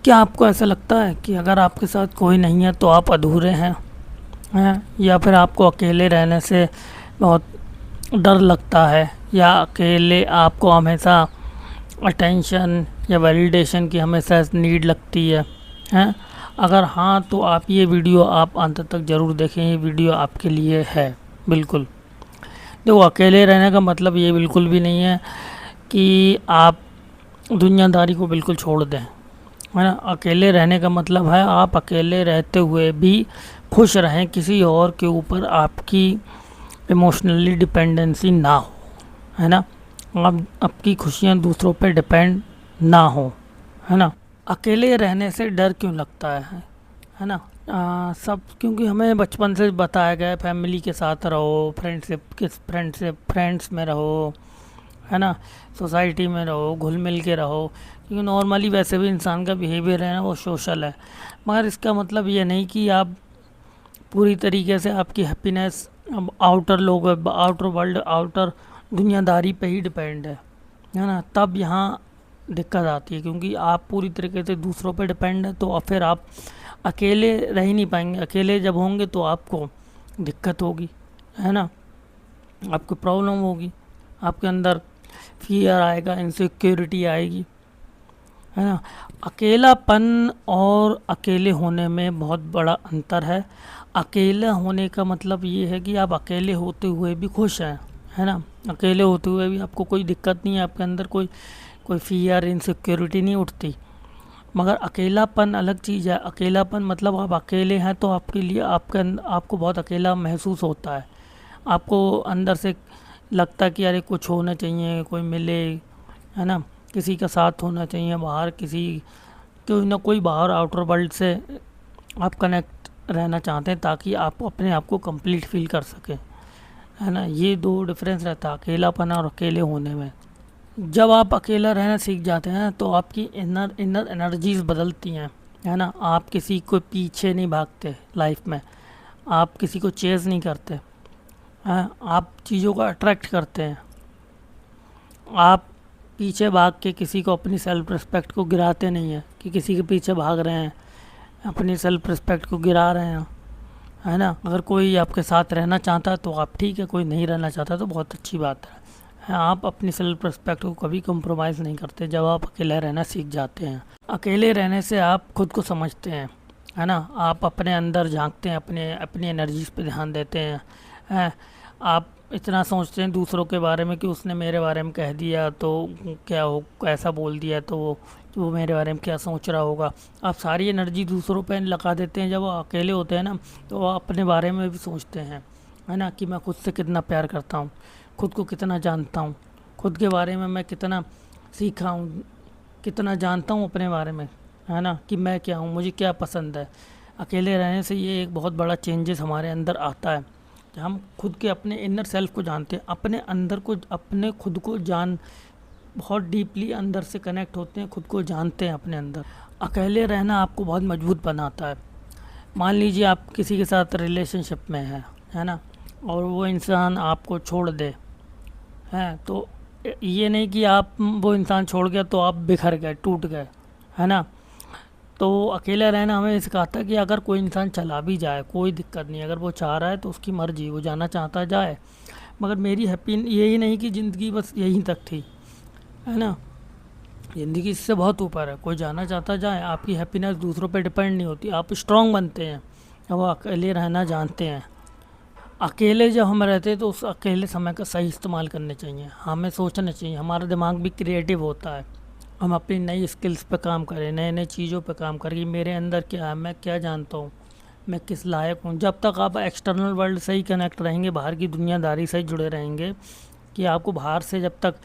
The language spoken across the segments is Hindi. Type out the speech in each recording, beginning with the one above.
क्या आपको ऐसा लगता है कि अगर आपके साथ कोई नहीं है तो आप अधूरे हैं, या फिर आपको अकेले रहने से बहुत डर लगता है, या अकेले आपको हमेशा अटेंशन या वैलिडेशन की हमेशा नीड लगती है? अगर हाँ तो आप ये वीडियो आप अंत तक ज़रूर देखें, ये वीडियो आपके लिए है। बिल्कुल। देखो, अकेले रहने का मतलब ये बिल्कुल भी नहीं है कि आप दुनियादारी को बिल्कुल छोड़ दें, है ना। अकेले रहने का मतलब है आप अकेले रहते हुए भी खुश रहें, किसी और के ऊपर आपकी इमोशनली डिपेंडेंसी ना हो, है ना। आप आपकी खुशियाँ दूसरों पे डिपेंड ना हो, है ना। अकेले रहने से डर क्यों लगता है ना। सब क्योंकि हमें बचपन से बताया गया है फैमिली के साथ रहो, फ्रेंड्स में रहो, है ना। सोसाइटी में रहो, घुल मिल के रहो, क्योंकि नॉर्मली वैसे भी इंसान का बिहेवियर है ना वो सोशल है। मगर इसका मतलब ये नहीं कि आप पूरी तरीके से आपकी हैप्पीनेस अब आउटर लोग, आउटर वर्ल्ड, आउटर दुनियादारी पे ही डिपेंड है ना। तब यहाँ दिक्कत आती है, क्योंकि आप पूरी तरीके से दूसरों पे डिपेंड है तो फिर आप अकेले रह ही नहीं पाएंगे। अकेले जब होंगे तो आपको दिक्कत होगी, है ना। आपको प्रॉब्लम होगी, आपके अंदर फियर आएगा, इनसिक्योरिटी आएगी, है ना। अकेलापन और अकेले होने में बहुत बड़ा अंतर है। अकेला होने का मतलब ये है कि आप अकेले होते हुए भी खुश हैं, है ना। अकेले होते हुए भी आपको कोई दिक्कत नहीं है, आपके अंदर कोई कोई फियर इनसिक्योरिटी नहीं उठती। मगर अकेलापन अलग चीज़ है। अकेलापन मतलब आप अकेले हैं तो आपके लिए आपको बहुत अकेला महसूस होता है। आपको अंदर से लगता है कि अरे कुछ होना चाहिए, कोई मिले, है ना। किसी का साथ होना चाहिए, बाहर किसी कोई ना कोई बाहर आउटर वर्ल्ड से आप कनेक्ट रहना चाहते हैं ताकि आप अपने आप को कंप्लीट फील कर सकें, है ना। ये दो डिफरेंस रहता है अकेलापन और अकेले होने में। जब आप अकेला रहना सीख जाते हैं तो आपकी इनर इनर एनर्जीज बदलती हैं, है ना। आप किसी को पीछे नहीं भागते लाइफ में, आप किसी को चेज़ नहीं करते हैं, आप चीज़ों को अट्रैक्ट करते हैं। आप पीछे भाग के किसी को अपनी सेल्फ रिस्पेक्ट को गिराते नहीं हैं कि किसी के पीछे भाग रहे हैं, अपनी सेल्फ रिस्पेक्ट को गिरा रहे हैं, है ना। अगर कोई आपके साथ रहना चाहता है तो आप ठीक है, कोई नहीं रहना चाहता तो बहुत अच्छी बात है। आप अपनी सेल्फ रिस्पेक्ट को कभी कंप्रोमाइज़ नहीं करते जब आप अकेले रहना सीख जाते हैं। अकेले रहने से आप खुद को समझते हैं, है ना। आप अपने अंदर झांकते हैं, अपनी एनर्जीज पे ध्यान देते हैं। आप इतना सोचते हैं दूसरों के बारे में कि उसने मेरे बारे में कह दिया तो क्या हो, ऐसा बोल दिया तो वो मेरे बारे में क्या सोच रहा होगा। आप सारी एनर्जी दूसरों पे लगा देते हैं। जब वो अकेले होते हैं ना तो वो अपने बारे में भी सोचते हैं, है ना, कि मैं खुद से कितना प्यार करता हूँ, खुद को कितना जानता हूँ, खुद के बारे में मैं कितना सीखा हूँ, कितना जानता हूँ अपने बारे में, है ना, कि मैं क्या हूँ, मुझे क्या पसंद है। अकेले रहने से ये एक बहुत बड़ा चेंजेस हमारे अंदर आता है। हम खुद के अपने इनर सेल्फ को जानते हैं, अपने अंदर को, अपने खुद को बहुत डीपली अंदर से कनेक्ट होते हैं, खुद को जानते हैं अपने अंदर। अकेले रहना आपको बहुत मजबूत बनाता है। मान लीजिए आप किसी के साथ रिलेशनशिप में है ना, और वो इंसान आपको छोड़ दे, हैं, तो ये नहीं कि आप वो इंसान छोड़ गया तो आप बिखर गए, टूट गए, है ना। तो अकेला रहना हमें सिखाता है कि अगर कोई इंसान चला भी जाए कोई दिक्कत नहीं, अगर वो चाह रहा है तो उसकी मर्ज़ी, वो जाना चाहता है जाए। मगर मेरी हैप्पी यही नहीं कि ज़िंदगी बस यहीं तक थी, है ना। ज़िंदगी इससे बहुत ऊपर है। कोई जाना चाहता जाए, आपकी हैप्पीनेस दूसरों पे डिपेंड नहीं होती, आप स्ट्रांग बनते हैं जब वो अकेले रहना जानते हैं। अकेले जब हम रहते हैं तो उस अकेले समय का सही इस्तेमाल करने चाहिए, हमें सोचना चाहिए, हमारा दिमाग भी क्रिएटिव होता है। हम अपनी नई स्किल्स पे काम करें, नए नए चीज़ों पे काम करें कि मेरे अंदर क्या है, मैं क्या जानता हूँ, मैं किस लायक हूँ। जब तक आप एक्सटर्नल वर्ल्ड से ही कनेक्ट रहेंगे, बाहर की दुनियादारी से जुड़े रहेंगे, कि आपको बाहर से जब तक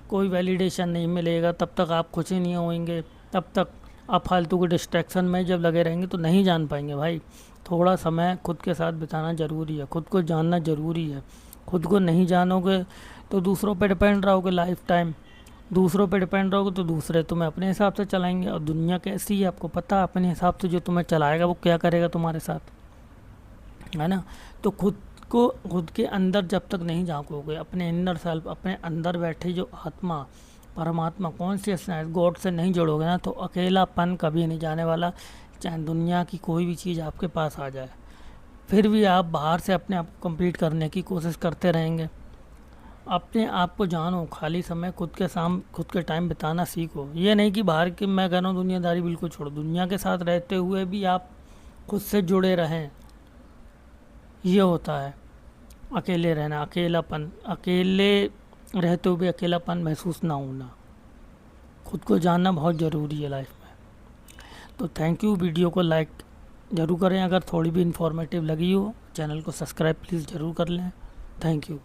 कोई वैलिडेशन नहीं मिलेगा तब तक आप खुश ही नहीं होंगे, तब तक आप फालतू के डिस्ट्रैक्शन में जब लगे रहेंगे तो नहीं जान पाएंगे भाई। थोड़ा समय खुद के साथ बिताना ज़रूरी है, खुद को जानना ज़रूरी है। खुद को नहीं जानोगे तो दूसरों पे डिपेंड रहोगे लाइफ टाइम, दूसरों पे डिपेंड रहोगे तो दूसरे तुम्हें अपने हिसाब से चलाएंगे, और दुनिया कैसी है आपको पता है, अपने हिसाब से जो तुम्हें चलाएगा वो क्या करेगा तुम्हारे साथ, है ना। तो खुद के अंदर जब तक नहीं झांकोगे, अपने इनर सेल्फ, अपने अंदर बैठे जो आत्मा परमात्मा कॉन्शियसनेस गॉड से नहीं जुड़ोगे ना, तो अकेलापन कभी नहीं जाने वाला। चाहे दुनिया की कोई भी चीज़ आपके पास आ जाए, फिर भी आप बाहर से अपने आप को कंप्लीट करने की कोशिश करते रहेंगे। अपने आप को जानो, खाली समय खुद के टाइम बिताना सीखो। ये नहीं कि बाहर की, मैं कह रहा हूँ दुनियादारी बिल्कुल छोड़ो, दुनिया के साथ रहते हुए भी आप खुद से जुड़े रहें। ये होता है अकेले रहना, अकेलापन, अकेले रहते हुए अकेलापन महसूस ना होना। खुद को जानना बहुत ज़रूरी है लाइफ में। तो थैंक यू। वीडियो को लाइक ज़रूर करें, अगर थोड़ी भी इन्फॉर्मेटिव लगी हो। चैनल को सब्सक्राइब प्लीज़ ज़रूर कर लें। Thank you.